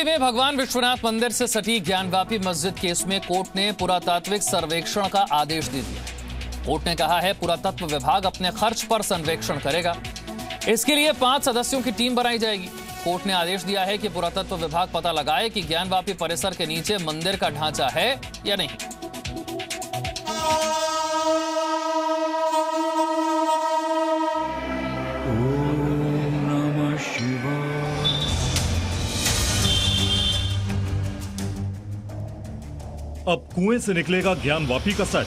में भगवान विश्वनाथ मंदिर से सटी ज्ञानवापी मस्जिद केस में कोर्ट ने पुरातात्विक सर्वेक्षण का आदेश दे दिया। कोर्ट ने कहा है पुरातत्व विभाग अपने खर्च पर सर्वेक्षण करेगा। इसके लिए 5 सदस्यों की टीम बनाई जाएगी। कोर्ट ने आदेश दिया है कि पुरातत्व विभाग पता लगाए कि ज्ञानवापी परिसर के नीचे मंदिर का ढांचा है या नहीं। अब कुएं से निकलेगा ज्ञानवापी का सच।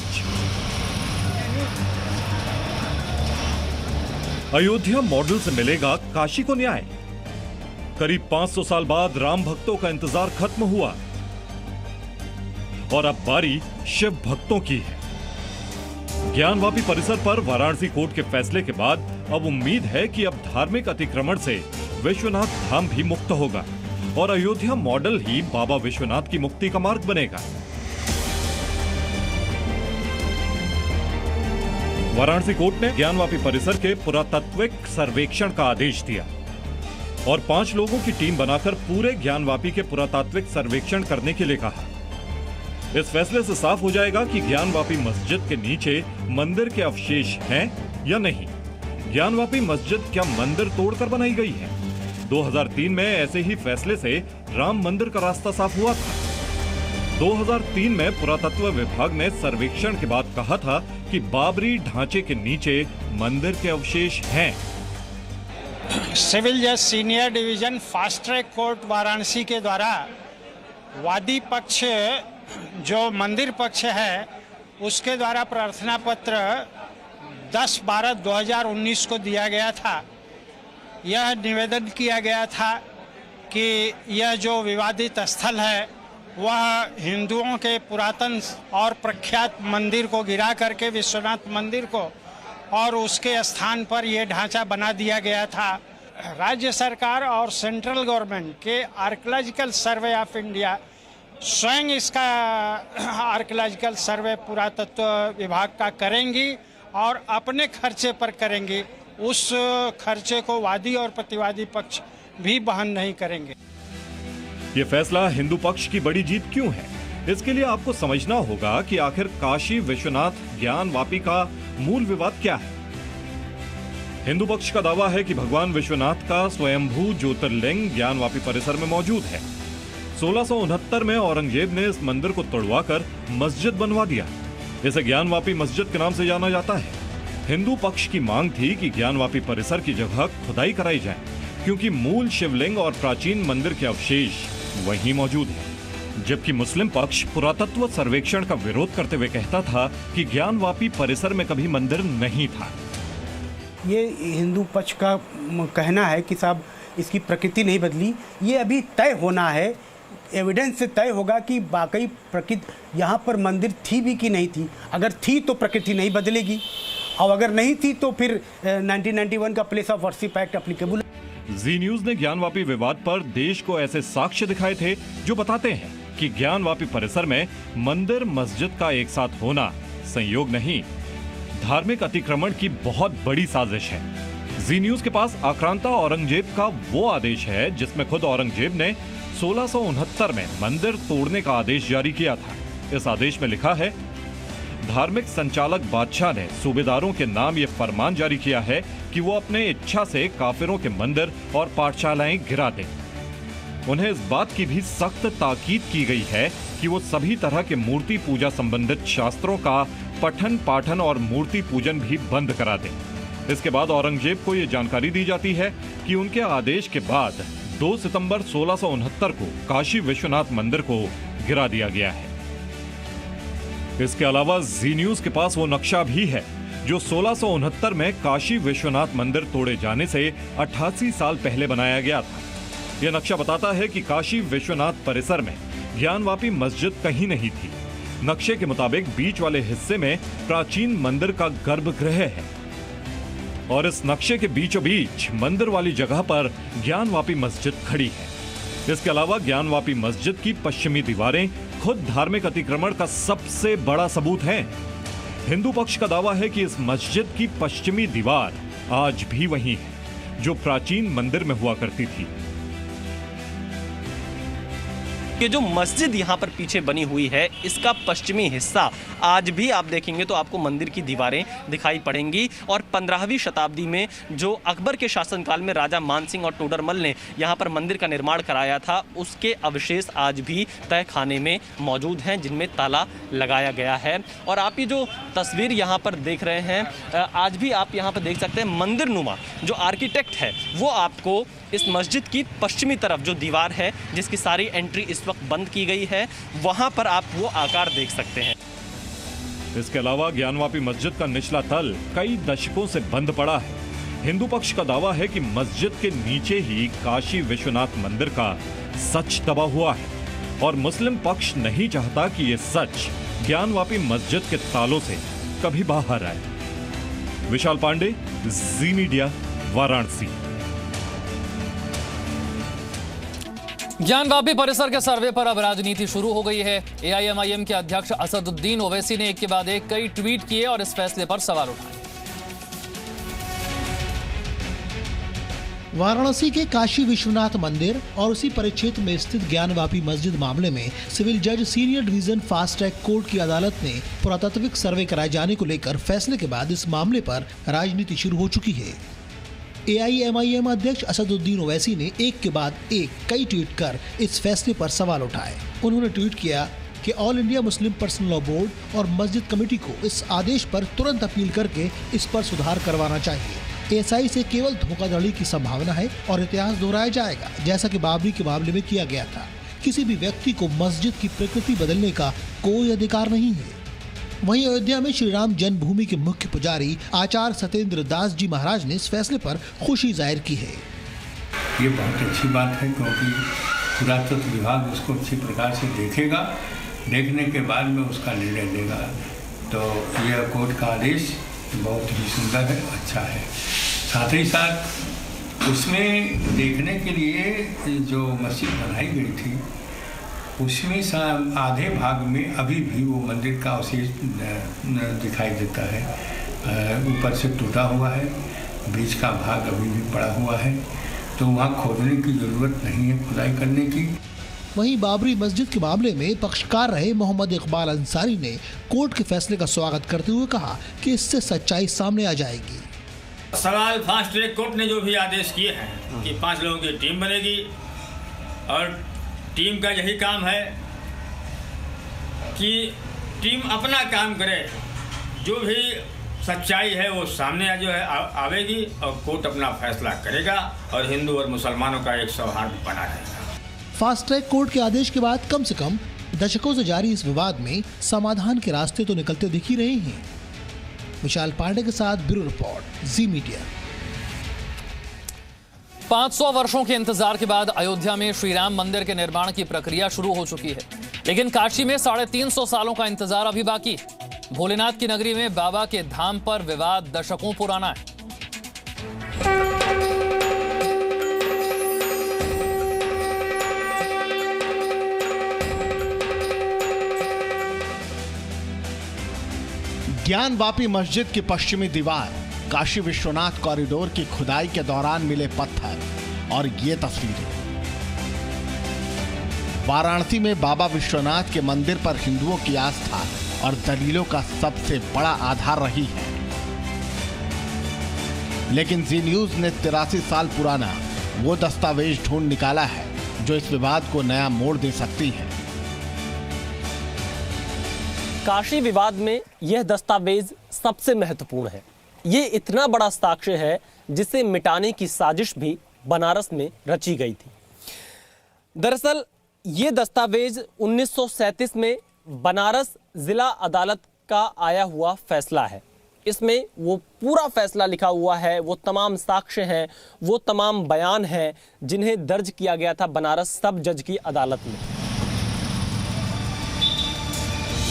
अयोध्या मॉडल से मिलेगा काशी को न्याय। करीब 500 साल बाद राम भक्तों का इंतजार खत्म हुआ और अब बारी शिव भक्तों की है। ज्ञानवापी परिसर पर वाराणसी कोर्ट के फैसले के बाद अब उम्मीद है कि अब धार्मिक अतिक्रमण से विश्वनाथ धाम भी मुक्त होगा और अयोध्या मॉडल ही बाबा विश्वनाथ की मुक्ति का मार्ग बनेगा। वाराणसी कोर्ट ने ज्ञानवापी परिसर के पुरातात्विक सर्वेक्षण का आदेश दिया और 5 लोगों की टीम बनाकर पूरे ज्ञानवापी के पुरातात्विक सर्वेक्षण करने के लिए कहा। इस फैसले से साफ हो जाएगा कि ज्ञानवापी मस्जिद के नीचे मंदिर के अवशेष हैं या नहीं। ज्ञानवापी मस्जिद क्या मंदिर तोड़कर बनाई गई है? 2003 में ऐसे ही फैसले से राम मंदिर का रास्ता साफ हुआ था। 2003 में पुरातत्व विभाग ने सर्वेक्षण के बाद कहा था कि बाबरी ढांचे के नीचे मंदिर के अवशेष हैं। सिविल जज senior division fast track court Varanasi के द्वारा वादी पक्ष जो मंदिर पक्ष है उसके द्वारा प्रार्थना पत्र 10/12/2019 को दिया गया था। यह निवेदन किया गया था कि यह जो विवादित स्थल है वह हिंदुओं के पुरातन और प्रख्यात मंदिर को गिरा करके विश्वनाथ मंदिर को और उसके स्थान पर यह ढांचा बना दिया गया था। राज्य सरकार और सेंट्रल गवर्नमेंट के आर्कियोलॉजिकल सर्वे ऑफ इंडिया स्वयं इसका आर्कियोलॉजिकल सर्वे पुरातत्व विभाग का करेंगी और अपने खर्चे पर करेंगी। उस खर्चे को वादी और प्रतिवादी पक्ष भी वहन नहीं करेंगे। ये फैसला हिंदू पक्ष की बड़ी जीत क्यों है? इसके लिए आपको समझना होगा कि आखिर काशी विश्वनाथ ज्ञानवापी का मूल विवाद क्या है। हिंदू पक्ष का दावा है कि भगवान विश्वनाथ का स्वयंभू ज्योतिर्लिंग ज्ञानवापी परिसर में मौजूद है। 1669 में औरंगजेब ने इस मंदिर को तोड़वाकर मस्जिद बनवा दिया। इसे ज्ञानवापी मस्जिद के नाम से जाना जाता है। हिंदू पक्ष की मांग थी कि ज्ञानवापी परिसर की जगह खुदाई कराई जाए क्योंकि मूल शिवलिंग और प्राचीन मंदिर के अवशेष वहीं मौजूद है। जबकि मुस्लिम पक्ष पुरातत्व सर्वेक्षण का विरोध करते हुए कहता था कि ज्ञानवापी परिसर में कभी मंदिर नहीं था। ये हिंदू पक्ष का कहना है कि साहब इसकी प्रकृति नहीं बदली। ये अभी तय होना है, एविडेंस से तय होगा कि वाकई प्रकृति यहाँ पर मंदिर थी भी कि नहीं थी। अगर थी तो प्रकृति नहीं बदलेगी और अगर नहीं थी तो फिर 1991 का place of worship act applicable. Zee news ने ज्ञानवापी विवाद पर देश को ऐसे साक्ष्य दिखाए थे जो बताते हैं कि ज्ञानवापी परिसर में मंदिर मस्जिद का एक साथ होना संयोग नहीं, धार्मिक अतिक्रमण की बहुत बड़ी साजिश है। जी न्यूज के पास आक्रांता औरंगजेब का वो आदेश है जिसमें खुद औरंगजेब ने 1669 में मंदिर तोड़ने का आदेश जारी किया था। इस आदेश में लिखा है, धार्मिक संचालक बादशाह ने सूबेदारों के नाम ये फरमान जारी किया है कि वो अपने इच्छा से काफिरों के मंदिर और पाठशालाएं गिरा दें। उन्हें इस बात की भी सख्त ताकीद की गई है कि वो सभी तरह के मूर्ति पूजा संबंधित शास्त्रों का पठन पाठन और मूर्ति पूजन भी बंद करा दें। इसके बाद औरंगजेब को ये जानकारी दी जाती है कि उनके आदेश के बाद 2 सितंबर 1669 को काशी विश्वनाथ मंदिर को गिरा दिया गया है। इसके अलावा जी न्यूज के पास वो नक्शा भी है जो 1669 में काशी विश्वनाथ मंदिर तोड़े जाने से 88 साल पहले बनाया गया था। यह नक्शा बताता है कि काशी विश्वनाथ परिसर में ज्ञानवापी मस्जिद कहीं नहीं थी। नक्शे के मुताबिक बीच वाले हिस्से में प्राचीन मंदिर का गर्भगृह है और इस नक्शे के बीचों बीच मंदिर वाली जगह पर ज्ञानवापी मस्जिद खड़ी है। इसके अलावा ज्ञानवापी मस्जिद की पश्चिमी दीवारें खुद धार्मिक अतिक्रमण का सबसे बड़ा सबूत है। हिंदू पक्ष का दावा है कि इस मस्जिद की पश्चिमी दीवार आज भी वही है जो प्राचीन मंदिर में हुआ करती थी। कि जो मस्जिद यहाँ पर पीछे बनी हुई है, इसका पश्चिमी हिस्सा आज भी आप देखेंगे तो आपको मंदिर की दीवारें दिखाई पड़ेंगी। और 15वीं शताब्दी में जो अकबर के शासनकाल में राजा मानसिंह और टोडरमल ने यहाँ पर मंदिर का निर्माण कराया था, उसके अवशेष आज भी तय खाने में मौजूद हैं, जिनमें ताला लगाया गया है। और आप ये जो तस्वीर यहाँ पर देख रहे हैं, आज भी आप यहाँ पर देख सकते हैं मंदिर नुमा जो आर्किटेक्ट है वो आपको इस मस्जिद की पश्चिमी तरफ जो दीवार है, जिसकी सारी एंट्री इस वक्त बंद की गई है, वहाँ पर आप वो आकार देख सकते हैं। इसके अलावा ज्ञानवापी मस्जिद का निचला तल कई दशकों से बंद पड़ा है। हिंदू पक्ष का दावा है कि मस्जिद के नीचे ही काशी विश्वनाथ मंदिर का सच दबा हुआ है और मुस्लिम पक्ष नहीं चाहता कि ये सच ज्ञानवापी मस्जिद के तालों से कभी बाहर आए। विशाल पांडे, जी मीडिया, वाराणसी। ज्ञानवापी परिसर के सर्वे पर अब राजनीति शुरू हो गई है। एआईएमआईएम के अध्यक्ष असदुद्दीन ओवैसी ने एक के बाद एक कई ट्वीट किए और इस फैसले पर सवाल उठाए। वाराणसी के काशी विश्वनाथ मंदिर और उसी परिक्षेत्र में स्थित ज्ञानवापी मस्जिद मामले में सिविल जज senior division fast track court की अदालत ने पुरातात्विक सर्वे कराए जाने को लेकर फैसले के बाद इस मामले पर राजनीति शुरू हो चुकी है। एआईएमआईएम अध्यक्ष असदुद्दीन ओवैसी ने एक के बाद एक कई ट्वीट कर इस फैसले पर सवाल उठाए। उन्होंने ट्वीट किया कि all India Muslim personal law board और मस्जिद कमेटी को इस आदेश पर तुरंत अपील करके इस पर सुधार करवाना चाहिए। एएसआई से केवल धोखाधड़ी की संभावना है और इतिहास दोहराया जाएगा, जैसा कि बाबरी के मामले में किया गया था। किसी भी व्यक्ति को मस्जिद की प्रकृति बदलने का कोई अधिकार नहीं है। वहीं अयोध्या में श्री राम जन्मभूमि के मुख्य पुजारी आचार्य सत्येंद्र दास जी महाराज ने इस फैसले पर खुशी जाहिर की है। ये बहुत अच्छी बात है, क्योंकि पुरातत्व विभाग उसको अच्छी प्रकार से देखेगा, देखने के बाद में उसका निर्णय लेगा। तो यह कोर्ट का आदेश बहुत ही सुंदर है, अच्छा है। साथ ही साथ उसमें देखने के लिए जो मस्जिद बनाई गई थी, उसमें आधे भाग में अभी भी वो मंदिर का अवशेष दिखाई देता है। ऊपर से टूटा हुआ है, बीच का भाग अभी भी पड़ा हुआ है, तो वहाँ खोदने की जरूरत नहीं है, खुदाई करने की। वहीं बाबरी मस्जिद के मामले में पक्षकार रहे मोहम्मद इकबाल अंसारी ने कोर्ट के फैसले का स्वागत करते हुए कहा कि इससे सच्चाई सामने आ जाएगी। सवाल फास्ट ट्रैक कोर्ट ने जो भी आदेश किए हैं कि 5 लोगों की टीम बनेगी और टीम का यही काम है कि टीम अपना काम करे, जो भी सच्चाई है वो सामने आवेगी और कोर्ट अपना फैसला करेगा और हिंदू और मुसलमानों का एक सौहार्द बना रहेगा। फास्ट ट्रैक कोर्ट के आदेश के बाद कम से कम दशकों से जारी इस विवाद में समाधान के रास्ते तो निकलते दिख ही रहे हैं। विशाल पांडे के साथ ब्यूरो रिपोर्ट, जी मीडिया। 500 वर्षों के इंतजार के बाद अयोध्या में श्री राम मंदिर के निर्माण की प्रक्रिया शुरू हो चुकी है, लेकिन काशी में 350 सालों का इंतजार अभी बाकी है। भोलेनाथ की नगरी में बाबा के धाम पर विवाद दशकों पुराना है। ज्ञानवापी मस्जिद की पश्चिमी दीवार, काशी विश्वनाथ कॉरिडोर की खुदाई के दौरान मिले पत्थर और ये तस्वीरें। वाराणसी में बाबा विश्वनाथ के मंदिर पर हिंदुओं की आस्था और दलीलों का सबसे बड़ा आधार रही है, लेकिन जी न्यूज ने 83 साल पुराना वो दस्तावेज ढूंढ निकाला है जो इस विवाद को नया मोड़ दे सकती है। काशी विवाद में यह दस्तावेज सबसे महत्वपूर्ण है। ये इतना बड़ा साक्ष्य है जिसे मिटाने की साजिश भी बनारस में रची गई थी। दरअसल ये दस्तावेज 1937 में बनारस जिला अदालत का आया हुआ फैसला है। इसमें वो पूरा फैसला लिखा हुआ है, वो तमाम साक्ष्य हैं, वो तमाम बयान हैं जिन्हें दर्ज किया गया था बनारस सब जज की अदालत में।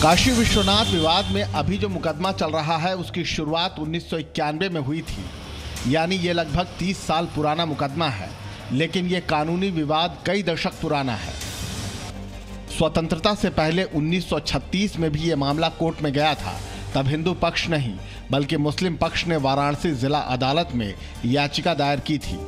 काशी विश्वनाथ विवाद में अभी जो मुकदमा चल रहा है उसकी शुरुआत 1991 में हुई थी, यानी ये लगभग 30 साल पुराना मुकदमा है, लेकिन ये कानूनी विवाद कई दशक पुराना है। स्वतंत्रता से पहले 1936 में भी ये मामला कोर्ट में गया था। तब हिंदू पक्ष नहीं बल्कि मुस्लिम पक्ष ने वाराणसी जिला अदालत में याचिका दायर की थी।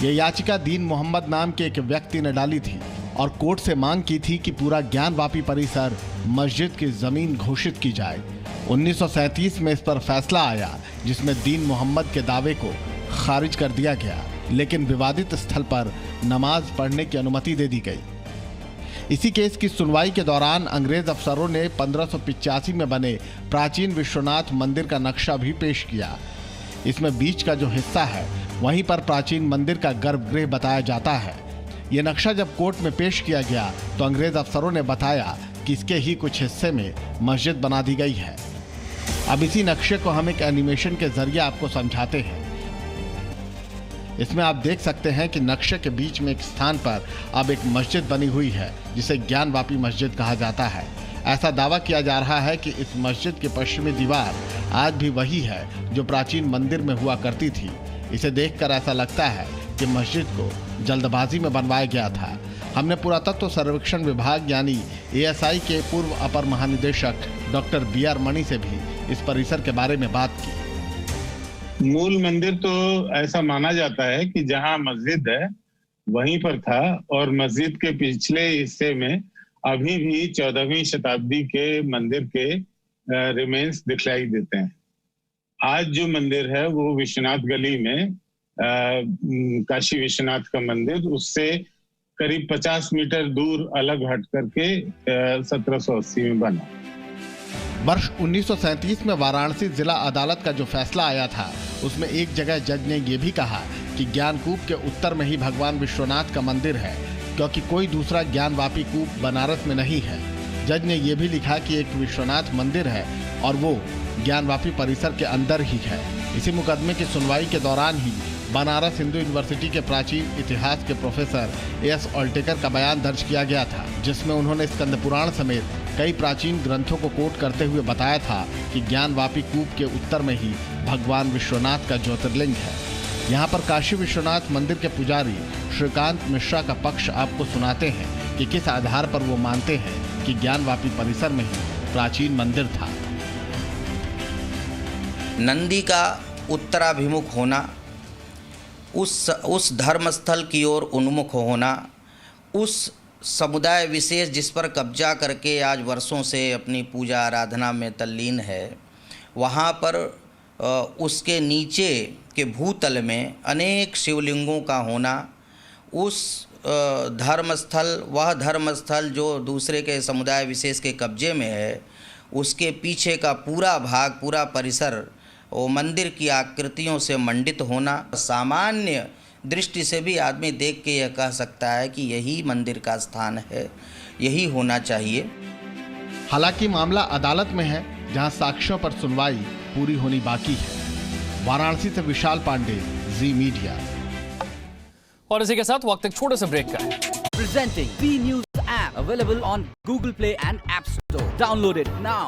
ये याचिका दीन मोहम्मद नाम के एक व्यक्ति ने डाली थी और कोर्ट से मांग की थी कि पूरा ज्ञानवापी परिसर मस्जिद की जमीन घोषित की जाए। 1937 में इस पर फैसला आया जिसमें दीन मोहम्मद के दावे को खारिज कर दिया गया, लेकिन विवादित स्थल पर नमाज पढ़ने की अनुमति दे दी गई। इसी केस की सुनवाई के दौरान अंग्रेज अफसरों ने 1585 में बने प्राचीन विश्वनाथ मंदिर का नक्शा भी पेश किया। इसमें बीच का जो हिस्सा है वहीं पर प्राचीन मंदिर का गर्भगृह बताया जाता है। ये नक्शा जब कोर्ट में पेश किया गया तो अंग्रेज अफसरों ने बताया कि इसके ही कुछ हिस्से में मस्जिद बना दी गई है। अब इसी नक्शे को हम एक एनिमेशन के जरिए आपको समझाते हैं। इसमें आप देख सकते हैं कि नक्शे के बीच में एक स्थान पर अब एक मस्जिद बनी हुई है जिसे ज्ञानवापी मस्जिद कहा जाता है। ऐसा दावा किया जा रहा है कि इस मस्जिद की पश्चिमी दीवार आज भी वही है जो प्राचीन मंदिर में हुआ करती थी। इसे देखकर ऐसा लगता है कि मस्जिद को जल्दबाजी में बनवाया गया था। हमने पुरातत्व सर्वेक्षण विभाग यानी ASI के पूर्व अपर महानिदेशक डॉक्टर BR मणि से भी इस परिसर के बारे में बात की। मूल मंदिर तो ऐसा माना जाता है कि जहां मस्जिद है वहीं पर था, और मस्जिद के पिछले हिस्से में अभी भी 14वीं शताब्दी के मंदिर के रिमेन्स दिखलाई देते हैं। आज जो मंदिर है वो विश्वनाथ गली में काशी विश्वनाथ का मंदिर उससे करीब 50 मीटर दूर अलग हट करके 1780 में बना। वर्ष 1937 में वाराणसी जिला अदालत का जो फैसला आया था उसमें एक जगह जज ने यह भी कहा कि ज्ञानकूप के उत्तर में ही भगवान विश्वनाथ का मंदिर है, क्योंकि कोई दूसरा ज्ञानवापी कूप बनारस में नहीं है। जज ने यह भी लिखा कि एक विश्वनाथ मंदिर है और वो ज्ञानवापी परिसर के अंदर ही है। इसी मुकदमे की सुनवाई के दौरान ही बनारस हिंदू यूनिवर्सिटी के प्राचीन इतिहास के प्रोफेसर A.S. ऑल्टेकर का बयान दर्ज किया गया था, जिसमें उन्होंने स्कंद पुराण समेत कई प्राचीन ग्रंथों को कोट करते हुए बताया था कि ज्ञानवापी कूप के उत्तर में ही भगवान विश्वनाथ का ज्योतिर्लिंग है। यहाँ पर काशी विश्वनाथ मंदिर के पुजारी श्रीकांत मिश्रा का पक्ष आपको सुनाते हैं कि किस आधार पर वो मानते हैं कि ज्ञानवापी परिसर में ही प्राचीन मंदिर था। नंदी का उत्तराभिमुख होना, उस धर्मस्थल की ओर उन्मुख होना, उस समुदाय विशेष जिस पर कब्जा करके आज वर्षों से अपनी पूजा आराधना में तल्लीन है, वहाँ पर उसके नीचे के भूतल में अनेक शिवलिंगों का होना, उस वह धर्मस्थल जो दूसरे के समुदाय विशेष के कब्जे में है, उसके पीछे का पूरा भाग, पूरा परिसर वो मंदिर की आकृतियों से मंडित होना, सामान्य दृष्टि से भी आदमी देख के यह कह सकता है कि यही मंदिर का स्थान है, यही होना चाहिए। हालांकि मामला अदालत में है जहां साक्ष्यों पर सुनवाई पूरी होनी बाकी है। वाराणसी से विशाल पांडे, जी मीडिया। और इसी के साथ वक्त एक छोटे से ब्रेक का है। Presenting V News app available on Google Play and App Store. Download it now.